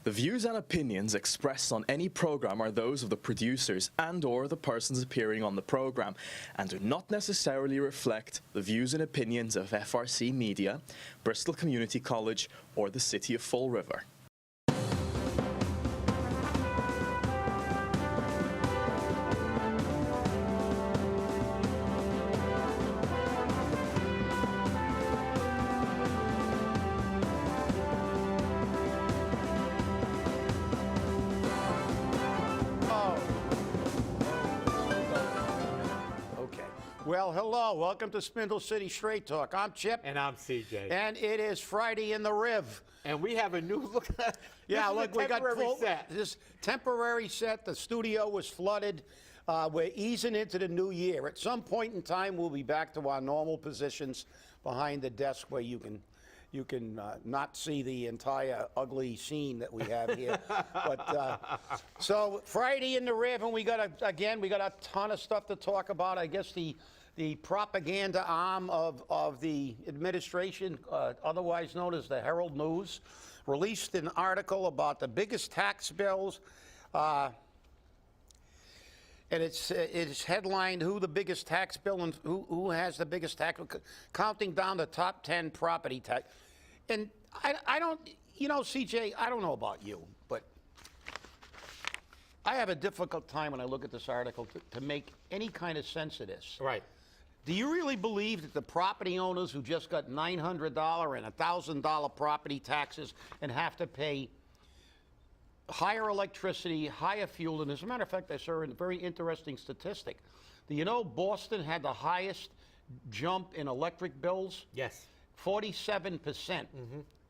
The views and opinions expressed on any program are those of the producers and/or the persons appearing on the program and do not necessarily reflect the views and opinions of FRC Media, Bristol Community College, or the City of Fall River. Well, hello. Welcome to Spindle City Straight Talk. I'm Chip. And I'm CJ. And it is Friday in the Riv. And we have a new look. Yeah, look, we got set. This temporary set. The studio was flooded. We're easing into the new year. At some point in time, we'll be back to our normal positions behind the desk where you can not see the entire ugly scene that we have here. But so Friday in the Riv, and we got a ton of stuff to talk about. I guess the propaganda arm of the administration, otherwise known as the Herald News, released an article about the biggest tax bills. And it's headlined, "Who the biggest tax bill and who has the biggest tax," counting down the top 10 property tax. And I don't, CJ, I don't know about you, but I have a difficult time when I look at this article to make any kind of sense of this. Right. Do you really believe that the property owners who just got $900 and $1,000 property taxes and have to pay higher electricity, higher fuel, and as a matter of fact, I saw a very interesting statistic. Do you know Boston had the highest jump in electric bills? Yes. 47%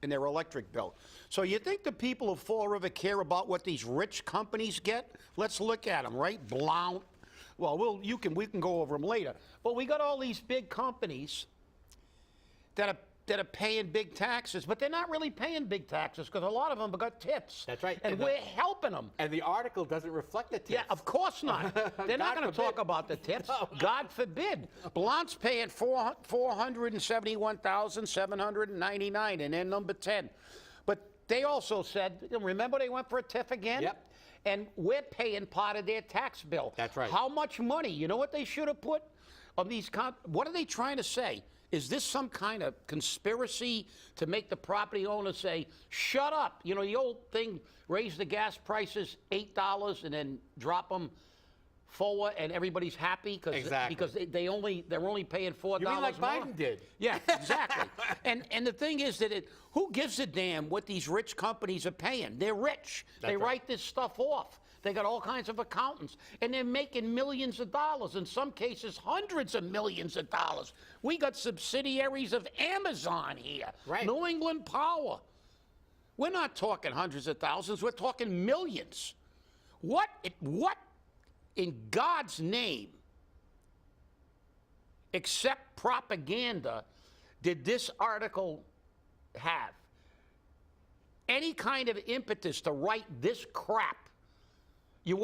in their electric bill. So you think the people of Fall River care about what these rich companies get? Let's look at them, right? Blount. Well, we can go over them later. But we got all these big companies that are paying big taxes, but they're not really paying big taxes because a lot of them have got tips. That's right. And we're helping them. And the article doesn't reflect the tips. Yeah, of course not. They're not going to talk about the tips. No. God forbid. Blount's paying $471,799, and they're number 10. But they also said, remember they went for a TIF again? Yep. And we're paying part of their tax bill. That's right. How much money? You know what they should have put on these? What are they trying to say? Is this some kind of conspiracy to make the property owner say, shut up? You know, the old thing, raise the gas prices $8 and then drop them forward and everybody's happy because they're only paying $4. You mean like more. Biden did? Yeah, exactly. and the thing is that who gives a damn what these rich companies are paying? They're rich. They write this stuff off. They got all kinds of accountants, and they're making millions of dollars, in some cases hundreds of millions of dollars. We got subsidiaries of Amazon here, right. New England Power. We're not talking hundreds of thousands, we're talking millions. What in God's name, except propaganda, did this article have? Any kind of impetus to write this crap? You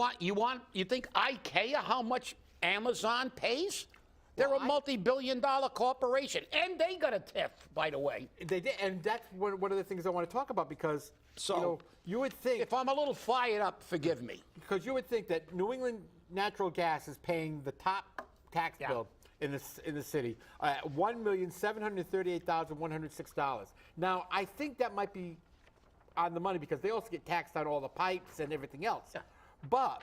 think I care how much Amazon pays? They're a multi-billion-dollar corporation, and they got a TIF, by the way. They did, and that's one of the things I want to talk about because you would think, if I'm a little fired up, forgive me. Because you would think that New England Natural Gas is paying the top tax bill in the city, $1,738,106. Now, I think that might be on the money because they also get taxed on all the pipes and everything else. Yeah. But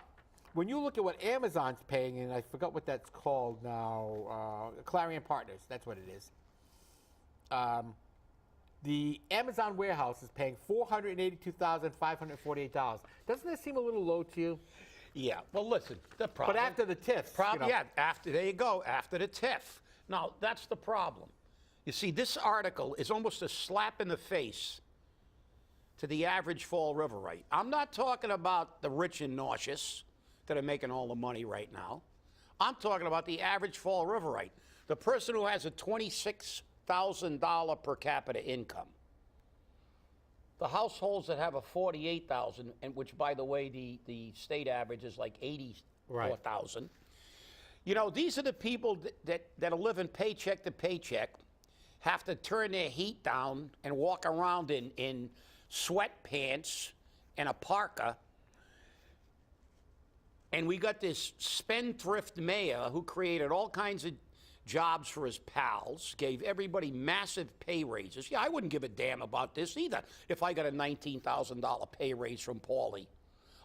when you look at what Amazon's paying, and I forgot what that's called now, Clarion Partners, that's what it is. The Amazon warehouse is paying $482,548. Doesn't that seem a little low to you? Yeah. Well, listen, the problem. But after the TIF. Yeah, there you go, after the TIF. Now, that's the problem. You see, this article is almost a slap in the face to the average Fall Riverite. I'm not talking about the rich and nauseous that are making all the money right now. I'm talking about the average Fall Riverite, the person who has a $26,000 per capita income. The households that have a $48,000, and which, by the way, the state average is like $84,000. Right. You know, these are the people that are living paycheck to paycheck, have to turn their heat down and walk around in sweatpants and a parka. And we got this spendthrift mayor who created all kinds of jobs for his pals, gave everybody massive pay raises. Yeah, I wouldn't give a damn about this either if I got a $19,000 pay raise from Paulie.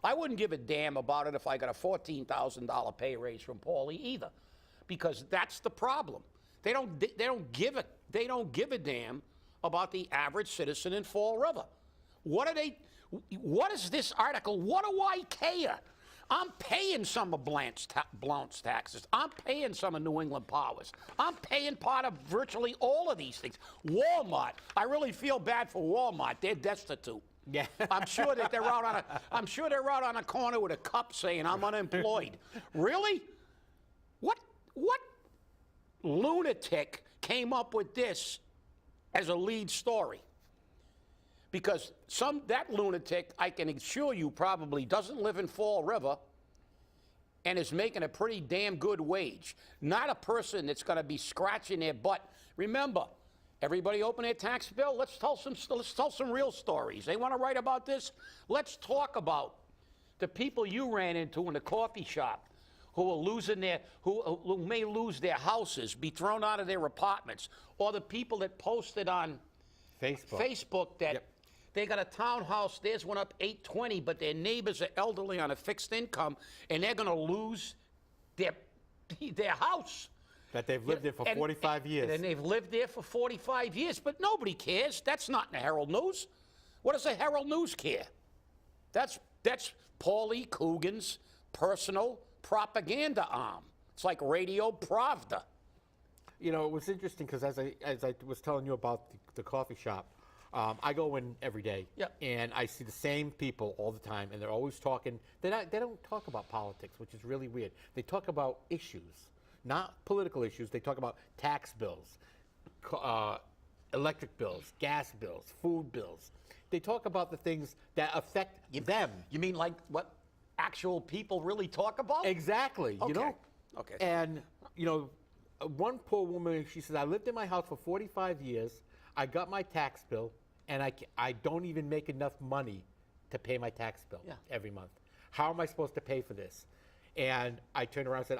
I wouldn't give a damn about it if I got a $14,000 pay raise from Paulie either, because that's the problem. They don't give a damn about the average citizen in Fall River. What is this article? What do I care? I'm paying some of Blount's taxes. I'm paying some of New England Power's. I'm paying part of virtually all of these things. Walmart. I really feel bad for Walmart. They're destitute. Yeah. I'm sure that they're out on a corner with a cup saying I'm unemployed. Really? What lunatic came up with this as a lead story? Because that lunatic, I can assure you, probably doesn't live in Fall River and is making a pretty damn good wage. Not a person that's going to be scratching their butt. Remember, everybody open their tax bill. Let's tell some real stories. They want to write about this? Let's talk about the people you ran into in the coffee shop who are who may lose their houses, be thrown out of their apartments, or the people that posted on Facebook that they got a townhouse, theirs went up 820, but their neighbors are elderly on a fixed income, and they're going to lose their house. That they've lived there for 45 years. And they've lived there for 45 years, but nobody cares. That's not in the Herald News. What does the Herald News care? That's Paulie Coogan's personal propaganda arm. It's like Radio Pravda. You know, it was interesting because as I was telling you about the coffee shop, I go in every day, and I see the same people all the time, and they're always talking. They don't talk about politics, which is really weird. They talk about issues, not political issues. They talk about tax bills, electric bills, gas bills, food bills. They talk about the things that affect them. You mean like what actual people really talk about? Exactly. Okay. You know. Okay. And you know, one poor woman, she says, I lived in my house for 45 years. I got my tax bill, and I don't even make enough money to pay my tax bill every month. How am I supposed to pay for this? And I turned around and said,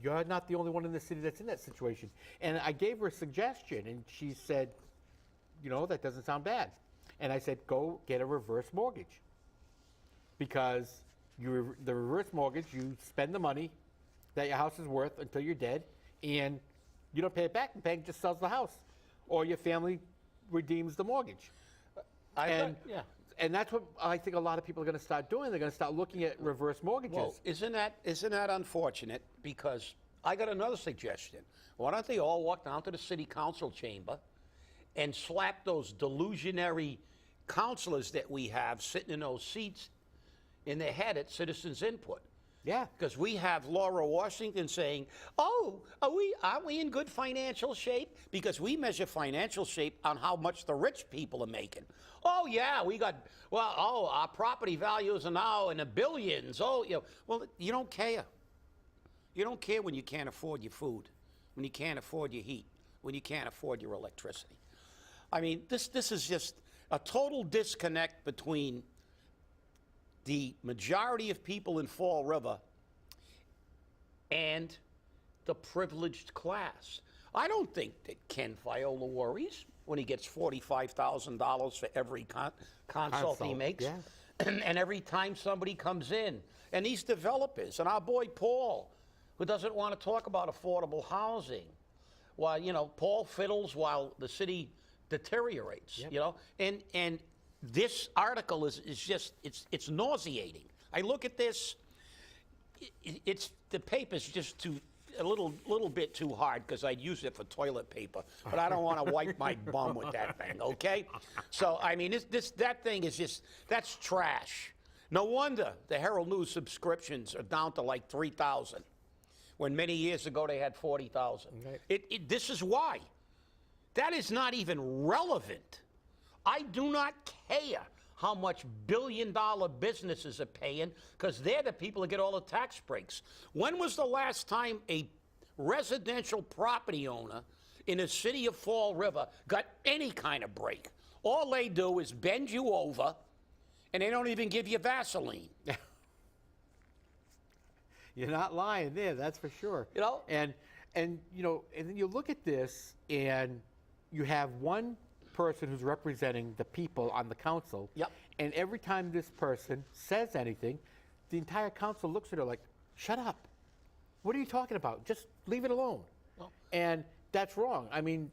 you're not the only one in the city that's in that situation. And I gave her a suggestion, and she said, you know, that doesn't sound bad. And I said, go get a reverse mortgage. Because the reverse mortgage, you spend the money that your house is worth until you're dead, and you don't pay it back. The bank just sells the house. Or your family redeems the mortgage. And that's what I think a lot of people are going to start doing. They're going to start looking at reverse mortgages. Well, isn't that unfortunate? Because I got another suggestion. Why don't they all walk down to the city council chamber and slap those delusionary councilors that we have sitting in those seats in their head at Citizens Input? Yeah. Because we have Laura Washington saying, oh, are we in good financial shape? Because we measure financial shape on how much the rich people are making. Oh, yeah, our property values are now in the billions. Oh, well, you don't care. You don't care when you can't afford your food, when you can't afford your heat, when you can't afford your electricity. I mean, this is just a total disconnect between the majority of people in Fall River and the privileged class. I don't think that Ken Viola worries when he gets $45,000 for every consult he makes. Yeah. And every time somebody comes in. And these developers, and our boy Paul, who doesn't want to talk about affordable housing, while, Paul fiddles while the city deteriorates, and this article is just, it's nauseating. I look at this, the paper's just a little bit too hard because I'd use it for toilet paper, but I don't want to wipe my bum with that thing, okay? So, I mean, that thing is just, that's trash. No wonder the Herald News subscriptions are down to like 3,000, when many years ago they had 40,000. Okay. This is why. That is not even relevant. I do not care how much billion-dollar businesses are paying, because they're the people that get all the tax breaks. When was the last time a residential property owner in the city of Fall River got any kind of break? All they do is bend you over and they don't even give you Vaseline. You're not lying there, that's for sure. You know? And you know, and then you look at this, and you have one person who's representing the people on the council. Yep. And every time this person says anything, the entire council looks at her like, "Shut up! What are you talking about? Just leave it alone." Well, and that's wrong. I mean,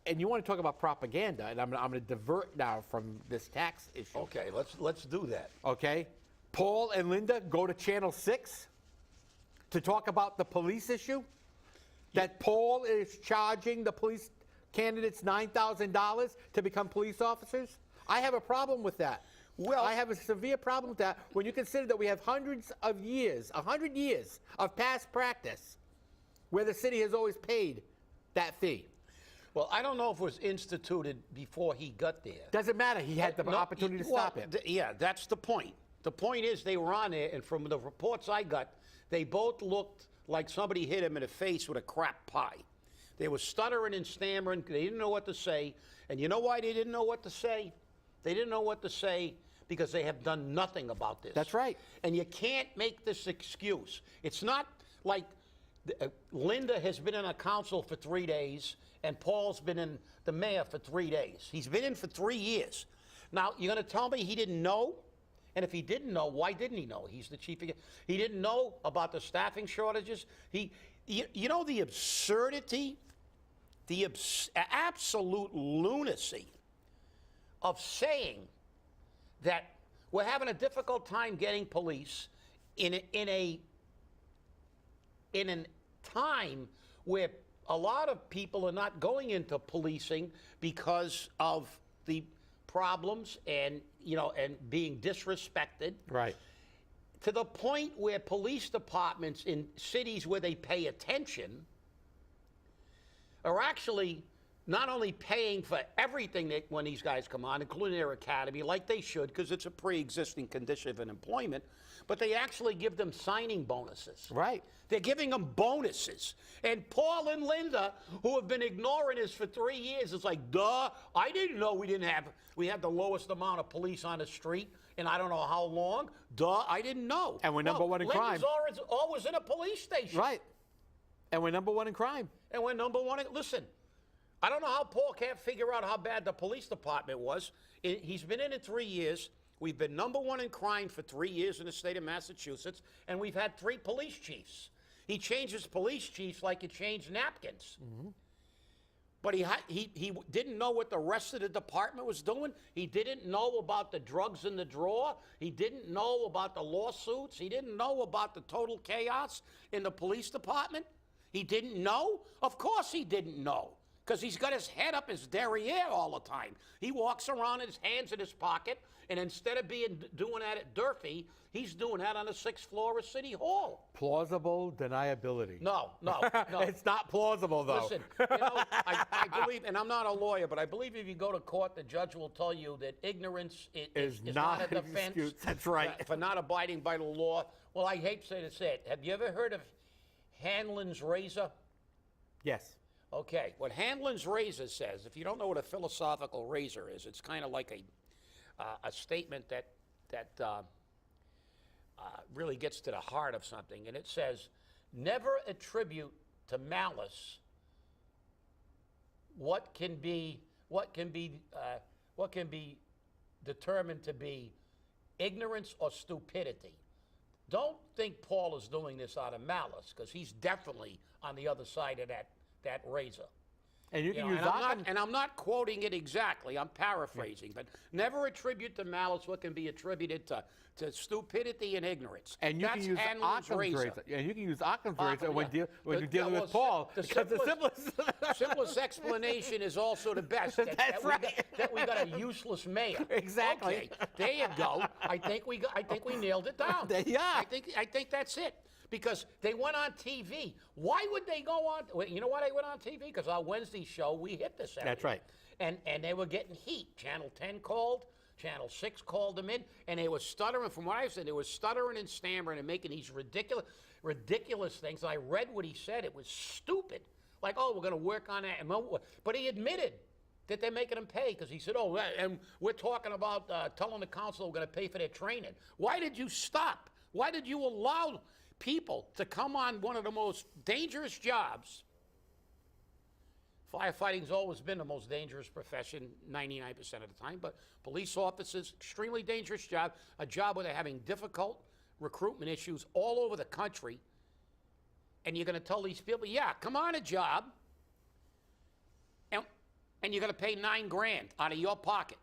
and you want to talk about propaganda, and I'm going to divert now from this tax issue. okay, let's do that. Okay? Paul and Linda go to Channel 6 to talk about the police issue? That Paul is charging the police candidates $9,000 to become police officers? I have a problem with that. Well, I have a severe problem with that when you consider that we have hundreds of years, 100 years of past practice where the city has always paid that fee. Well, I don't know if it was instituted before he got there. Doesn't matter. He had the opportunity to stop it. Yeah, that's the point. The point is they were on there, and from the reports I got, they both looked like somebody hit him in the face with a crap pie. They were stuttering and stammering. They didn't know what to say. And you know why they didn't know what to say? They didn't know what to say because they have done nothing about this. That's right. And you can't make this excuse. It's not like Linda has been in a council for 3 days, and Paul's been in the mayor for 3 days. He's been in for 3 years. Now, you're going to tell me he didn't know? And if he didn't know, why didn't he know? He's the chief. He didn't know about the staffing shortages. You know the absurdity, the absolute lunacy of saying that we're having a difficult time getting police in a time where a lot of people are not going into policing because of the problems and being disrespected. Right. To the point where police departments in cities where they pay attention are actually not only paying for everything when these guys come on, including their academy, like they should, because it's a pre-existing condition of employment, but they actually give them signing bonuses. Right. They're giving them bonuses. And Paul and Linda, who have been ignoring this for 3 years, is like, duh, I didn't know we had the lowest amount of police on the street in I don't know how long. Duh, I didn't know. And we're number one in crime. Linda's always in a police station. Right. And we're number one in crime. And we're number one in, listen, I don't know how Paul can't figure out how bad the police department was. He's been in it 3 years. We've been number one in crime for 3 years in the state of Massachusetts, and we've had 3 police chiefs. He changes police chiefs like he changed napkins. Mm-hmm. But he didn't know what the rest of the department was doing. He didn't know about the drugs in the drawer. He didn't know about the lawsuits. He didn't know about the total chaos in the police department. He didn't know? Of course he didn't know, because he's got his head up his derriere all the time. He walks around with his hands in his pocket, and instead of doing that at Durfee, he's doing that on the 6th floor of City Hall. Plausible deniability. No. It's not plausible, though. Listen, I believe, and I'm not a lawyer, but I believe if you go to court, the judge will tell you that ignorance is not a defense. Excuse. That's right. For not abiding by the law. Well, I hate to say it. Have you ever heard of Hanlon's razor? Yes. Okay, what Hanlon's razor says, if you don't know what a philosophical razor is, it's kind of like a statement that really gets to the heart of something, and it says, never attribute to malice what can be determined to be ignorance or stupidity. Don't think Paul is doing this out of malice, because he's definitely on the other side of that razor. And you can use and I'm not quoting it exactly, I'm paraphrasing, but never attribute to malice what can be attributed to stupidity and ignorance. And you can use Occam's razor. And you can use Occam's razor when you're dealing with Paul. The simplest explanation is also the best. That's right. That we got a useless mayor. Exactly. Okay, there you go. I think we nailed it down. Yeah. I think that's it. Because they went on TV. Why would they go on? Well, you know why they went on TV? Because our Wednesday show, we hit this area. That's right. And they were getting heat. Channel 10 called, Channel 6 called them in, and they were stuttering. From what I said, they were stuttering and stammering and making these ridiculous things. I read what he said. It was stupid. Like, oh, we're going to work on that. But he admitted that they're making them pay, because he said, oh, and we're talking about telling the council we're going to pay for their training. Why did you stop? Why did you allow people to come on one of the most dangerous jobs? Firefighting's always been the most dangerous profession 99% of the time, but police officers, extremely dangerous job, a job where they're having difficult recruitment issues all over the country, and you're going to tell these people, yeah, come on a job, and you're going to pay $9 grand out of your pocket.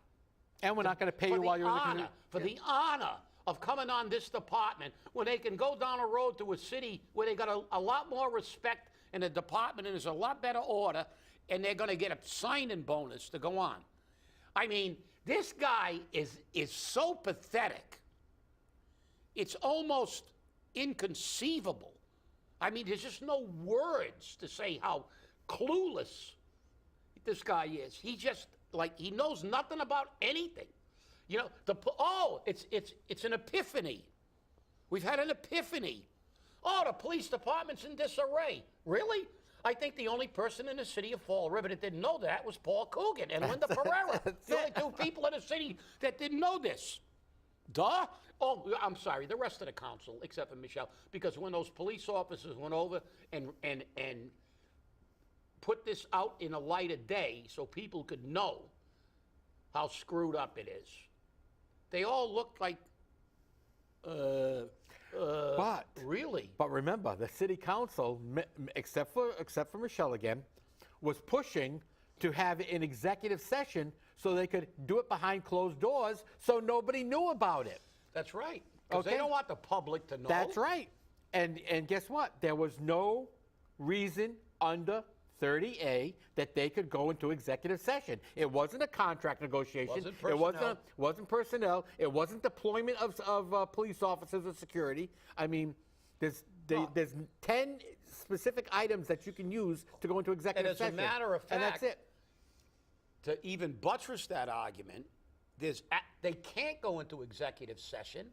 And we're not going to pay you while you're in the community. For the honor of coming on this department, when they can go down a road to a city where they got a lot more respect in the department and there's a lot better order, and they're going to get a signing bonus to go on. I mean, this guy is so pathetic. It's almost inconceivable. I mean, there's just no words to say how clueless this guy is. He just, like, he knows nothing about anything. You know, it's an epiphany. We've had an epiphany. Oh, the police department's in disarray. Really? I think the only person in the city of Fall River that didn't know that was Paul Coogan and Linda Pereira. The only two people in the city that didn't know this. Duh. Oh, I'm sorry, the rest of the council, except for Michelle, because when those police officers went over and put this out in a light of day so people could know how screwed up it is, they all looked like, really? But remember, the city council, except for Michelle again, was pushing to have an executive session so they could do it behind closed doors so nobody knew about it. That's right. Because they don't want the public to know. That's right. And guess what? There was no reason under 30A that they could go into executive session. It wasn't a contract negotiation. Wasn't personnel. It wasn't deployment of police officers or security. I mean, there's 10 specific items that you can use to go into executive session. And as a matter of fact, and that's it. To even buttress that argument, they can't go into executive session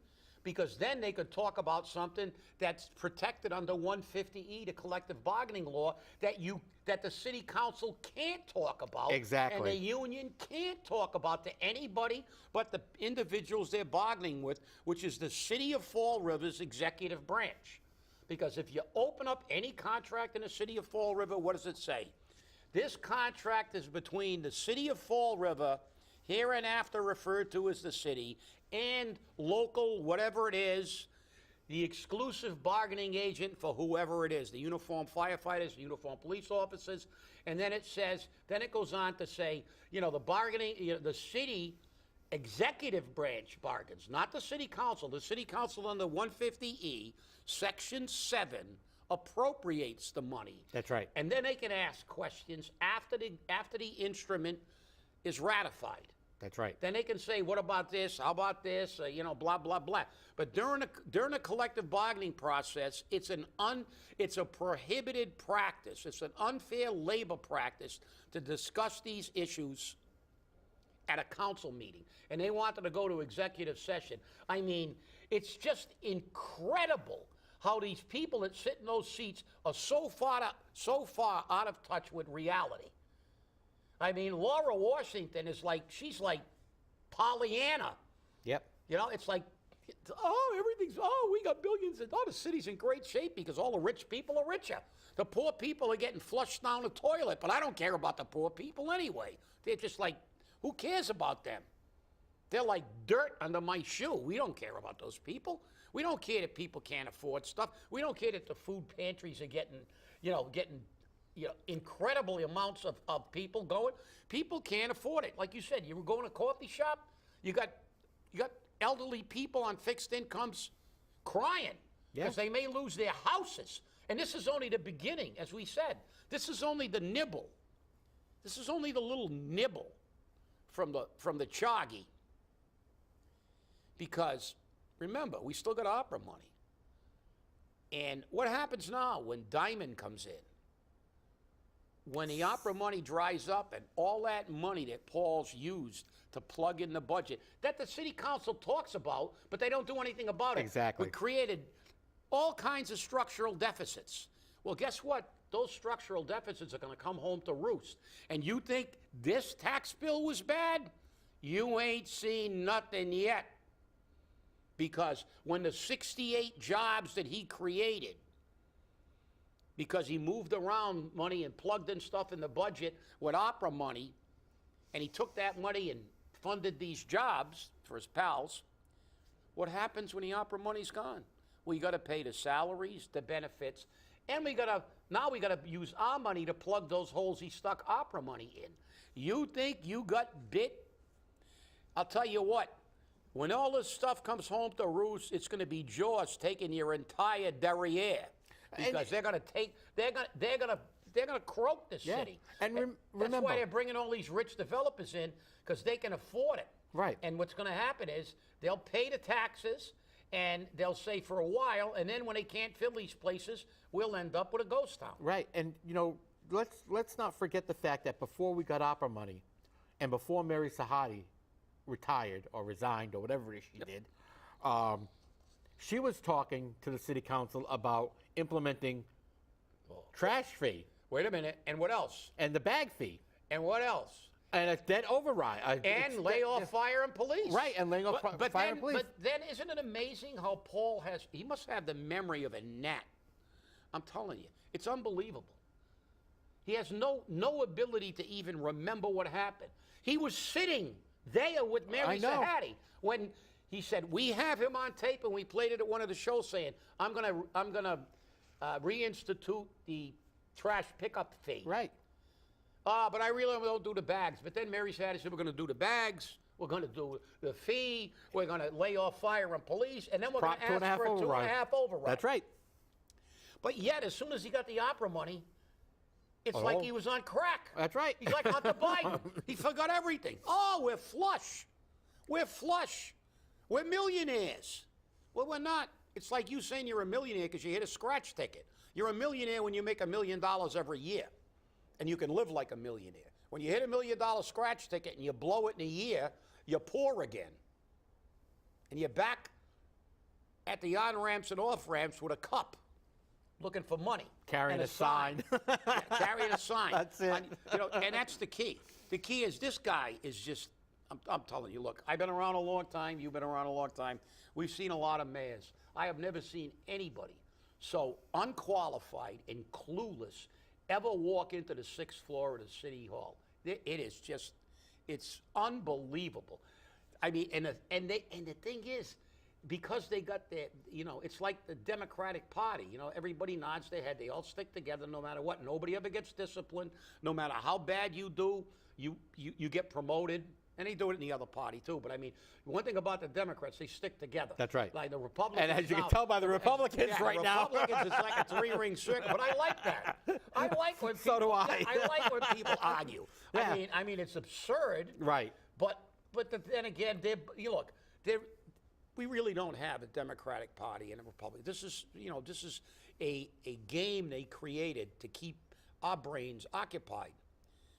because then they could talk about something that's protected under 150E, the collective bargaining law, that the city council can't talk about. Exactly. And the union can't talk about to anybody but the individuals they're bargaining with, which is the city of Fall River's executive branch. Because if you open up any contract in the city of Fall River, what does it say? This contract is between the city of Fall River, hereinafter referred to as the city, and local, whatever it is, the exclusive bargaining agent for whoever it is, the uniformed firefighters, the uniformed police officers, and then it goes on to say, the city executive branch bargains, not the city council. The city council under 150E, section 7, appropriates the money. That's right. And then they can ask questions after the instrument is ratified. That's right. Then they can say, what about this? How about this? Blah, blah, blah. But during the collective bargaining process, it's a prohibited practice. It's an unfair labor practice to discuss these issues at a council meeting. And they wanted to go to executive session. I mean, it's just incredible how these people that sit in those seats are so far out of touch with reality. I mean, Laura Washington she's like Pollyanna. Yep. It's like, we got billions. The city's in great shape because all the rich people are richer. The poor people are getting flushed down the toilet, but I don't care about the poor people anyway. They're just like, who cares about them? They're like dirt under my shoe. We don't care about those people. We don't care that people can't afford stuff. We don't care that the food pantries are getting incredible amounts of people going. People can't afford it. Like you said, you were going to a coffee shop, you got elderly people on fixed incomes crying because they may lose their houses. And this is only the beginning, as we said. This is only the nibble. This is only the little nibble from the choggy. Because remember, we still got ARPA money. And what happens now when Diamond comes in? When the ARPA money dries up and all that money that Paul's used to plug in the budget, that the city council talks about, but they don't do anything about it. Exactly. We created all kinds of structural deficits. Well, guess what? those structural deficits are going to come home to roost. And you think this tax bill was bad? You ain't seen nothing yet. Because when the 68 jobs that he created, because he moved around money and plugged in stuff in the budget with ARPA money, and he took that money and funded these jobs for his pals, what happens when the ARPA money's gone? We got to pay the salaries, the benefits, and now we got to use our money to plug those holes he stuck ARPA money in. You think you got bit? I'll tell you what, when all this stuff comes home to roost, it's going to be Jaws taking your entire derriere, because they're going to croak this city. And that's why they're bringing all these rich developers in, because they can afford it. Right. And what's going to happen is they'll pay the taxes, and they'll say for a while, and then when they can't fill these places, we'll end up with a ghost town. Right, and let's not forget the fact that before we got ARPA money, and before Mary Sahadi retired or resigned or whatever it is she did, she was talking to the city council about implementing trash fee. Wait a minute, and what else? And the bag fee. And what else? And a debt override. And lay off fire and police. Right, and laying off fire and police. But then isn't it amazing how Paul he must have the memory of a gnat. I'm telling you, it's unbelievable. He has no ability to even remember what happened. He was sitting there with Mary Sahadi when he said, we have him on tape, and we played it at one of the shows saying, I'm gonna reinstitute the trash pickup fee. Right. But I really don't do the bags. But then Mary Sahadi said, we're going to do the bags, we're going to do the fee, we're going to lay off fire and police, and then we're going to ask for a 2.5 override. That's right. But yet, as soon as he got the ARPA money, it's like he was on crack. That's right. He's like Hunter Biden. He forgot everything. Oh, we're flush. We're flush. We're millionaires. Well, we're not. It's like you saying you're a millionaire because you hit a scratch ticket. You're a millionaire when you make $1 million every year, and you can live like a millionaire. When you hit $1 million scratch ticket and you blow it in a year, you're poor again. And you're back at the on-ramps and off-ramps with a cup, looking for money. Carrying a sign. Yeah, carrying a sign. That's it. And that's the key. The key is this guy is just, I'm telling you, look, I've been around a long time. You've been around a long time. We've seen a lot of mayors. I have never seen anybody so unqualified and clueless ever walk into the 6th floor of the city hall. It is just, it's unbelievable. I mean, and the thing is, because they got their, it's like the Democratic Party. Everybody nods their head. They all stick together no matter what. Nobody ever gets disciplined. No matter how bad you do, you get promoted. And they do it in the other party, too. But, I mean, one thing about the Democrats, they stick together. That's right. Like the Republicans. And as you can tell by the Republicans right now. The Republicans, it's like a 3-ring circle. But I like that. I like when people, So do I. I like when people argue. Yeah. I mean, it's absurd. Right. But then again, we really don't have a Democratic Party and a Republican. This is a game they created to keep our brains occupied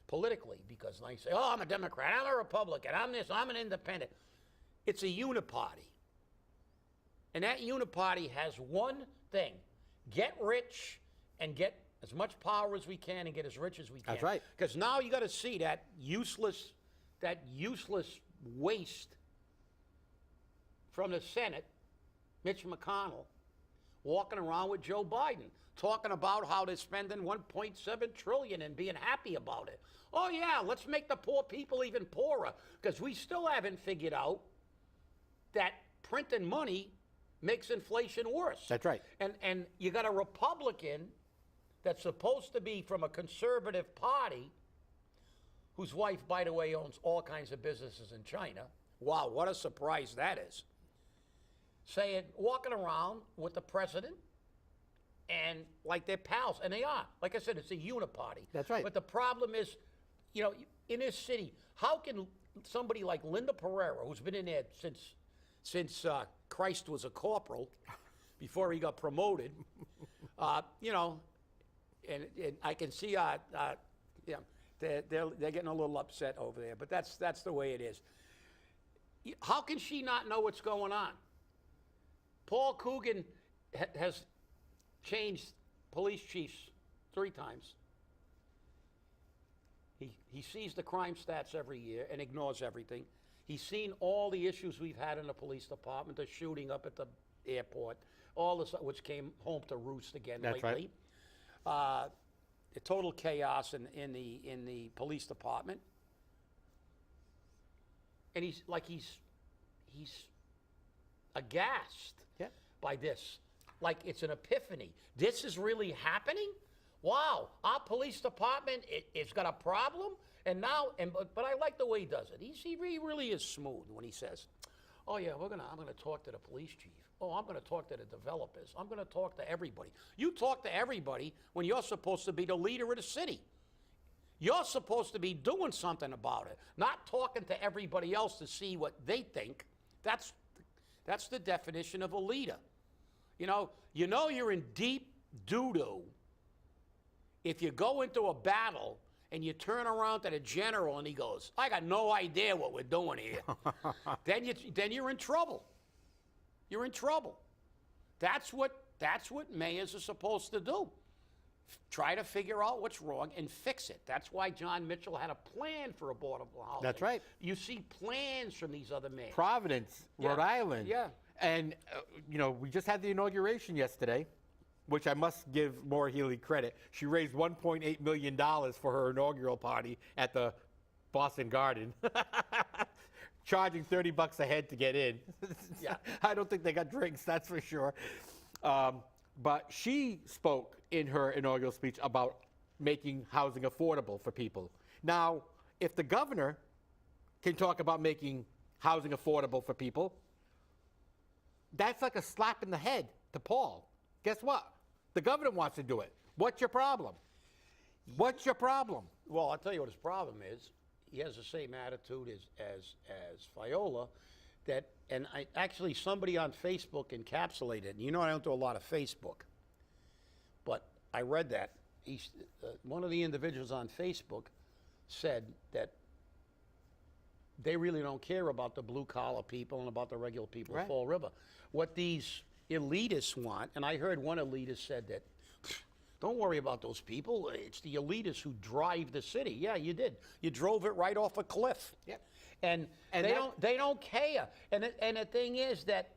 politically, because they say, oh, I'm a Democrat, I'm a Republican, I'm this, I'm an independent. It's a uniparty. And that uniparty has one thing: get rich and get as much power as we can and get as rich as we can. That's right. Because now you got to see that useless waste from the Senate, Mitch McConnell, walking around with Joe Biden, talking about how they're spending $1.7 trillion and being happy about it. Oh yeah, let's make the poor people even poorer, because we still haven't figured out that printing money makes inflation worse. That's right. And you got a Republican that's supposed to be from a conservative party, whose wife, by the way, owns all kinds of businesses in China. Wow, what a surprise that is. Walking around with the president and like they're pals, and they are. Like I said, it's a uniparty. That's right. But the problem is, in this city, how can somebody like Linda Pereira, who's been in there since Christ was a corporal, before he got promoted, and I can see, they're getting a little upset over there, but that's the way it is. How can she not know what's going on? Paul Coogan has changed police chiefs 3 times. He sees the crime stats every year and ignores everything. He's seen all the issues we've had in the police department, the shooting up at the airport, all this, which came home to roost again That's lately. Right. The total chaos in the police department. And he's aghast by this. Like it's an epiphany. This is really happening? Wow, our police department, it's got a problem? And now, but I like the way he does it. He really is smooth when he says, oh yeah, I'm gonna talk to the police chief. Oh, I'm gonna talk to the developers. I'm gonna talk to everybody. You talk to everybody when you're supposed to be the leader of the city. You're supposed to be doing something about it, not talking to everybody else to see what they think. That's the definition of a leader. You know you're in deep doo-doo if you go into a battle and you turn around to the general and he goes, I got no idea what we're doing here. then you're in trouble. You're in trouble. That's what mayors are supposed to do. Try to figure out what's wrong and fix it. That's why John Mitchell had a plan for affordable housing. That's right. You see plans from these other mayors. Providence, Rhode Island. Yeah. And, we just had the inauguration yesterday, which I must give Maura Healey credit. She raised $1.8 million for her inaugural party at the Boston Garden, charging $30 a head to get in. Yeah. I don't think they got drinks, that's for sure. But she spoke in her inaugural speech about making housing affordable for people. Now, if the governor can talk about making housing affordable for people, that's like a slap in the head to Paul. Guess what? The governor wants to do it. What's your problem? What's your problem? Well, I'll tell you what his problem is. He has the same attitude as Fiola, actually somebody on Facebook encapsulated it. And you know I don't do a lot of Facebook, but I read that. One of the individuals on Facebook said that they really don't care about the blue-collar people and about the regular people of Fall River. What these elitists want, and I heard one elitist said that, don't worry about those people. It's the elitists who drive the city. Yeah, you did. You drove it right off a cliff. Yep. And they don't care. And the thing is that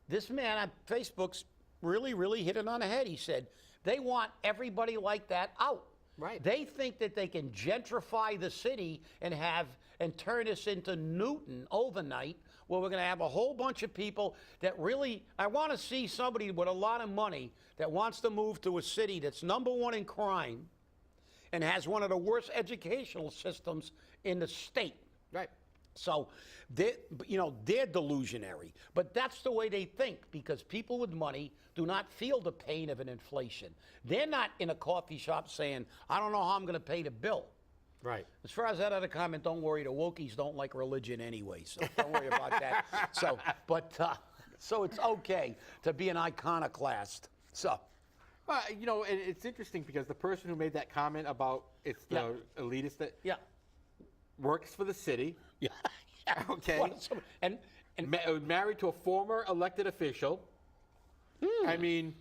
this man on Facebook's really hit it on the head. He said they want everybody like that out. Right. They think that they can gentrify the city and turn us into Newton overnight, where we're going to have a whole bunch of people that really, I want to see somebody with a lot of money that wants to move to a city that's #1 in crime and has one of the worst educational systems in the state. Right. So, they're delusionary. But that's the way they think, because people with money do not feel the pain of an inflation. They're not in a coffee shop saying, I don't know how I'm going to pay the bill. Right. As far as that other comment, don't worry, the wokies don't like religion anyway, so don't worry about that. So it's okay to be an iconoclast. So. Well, it's interesting because the person who made that comment about it's the elitist that works for the city. Yeah. Okay. And married to a former elected official. I mean,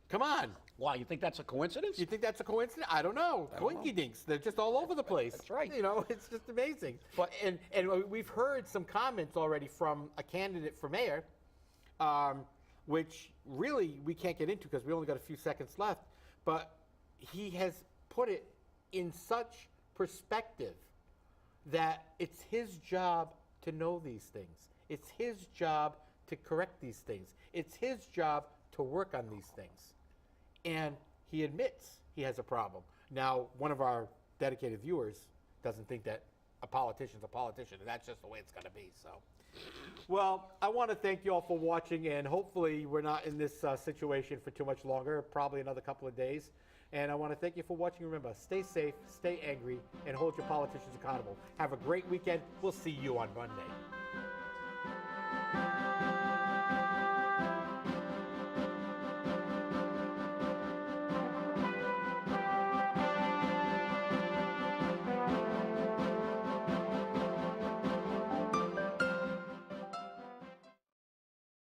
come on. Why, you think that's a coincidence? You think that's a coincidence? I don't know. Coinky dinks. They're just all over the place. That's right. It's just amazing. But and we've heard some comments already from a candidate for mayor, which really we can't get into because we only got a few seconds left. But he has put it in such perspective that it's his job to know these things. It's his job to correct these things. It's his job to work on these things. And he admits he has a problem. Now, one of our dedicated viewers doesn't think that a politician's a politician, and that's just the way it's going to be. So, well, I want to thank you all for watching, and hopefully we're not in this situation for too much longer, probably another couple of days. And I want to thank you for watching. Remember, stay safe, stay angry, and hold your politicians accountable. Have a great weekend. We'll see you on Monday.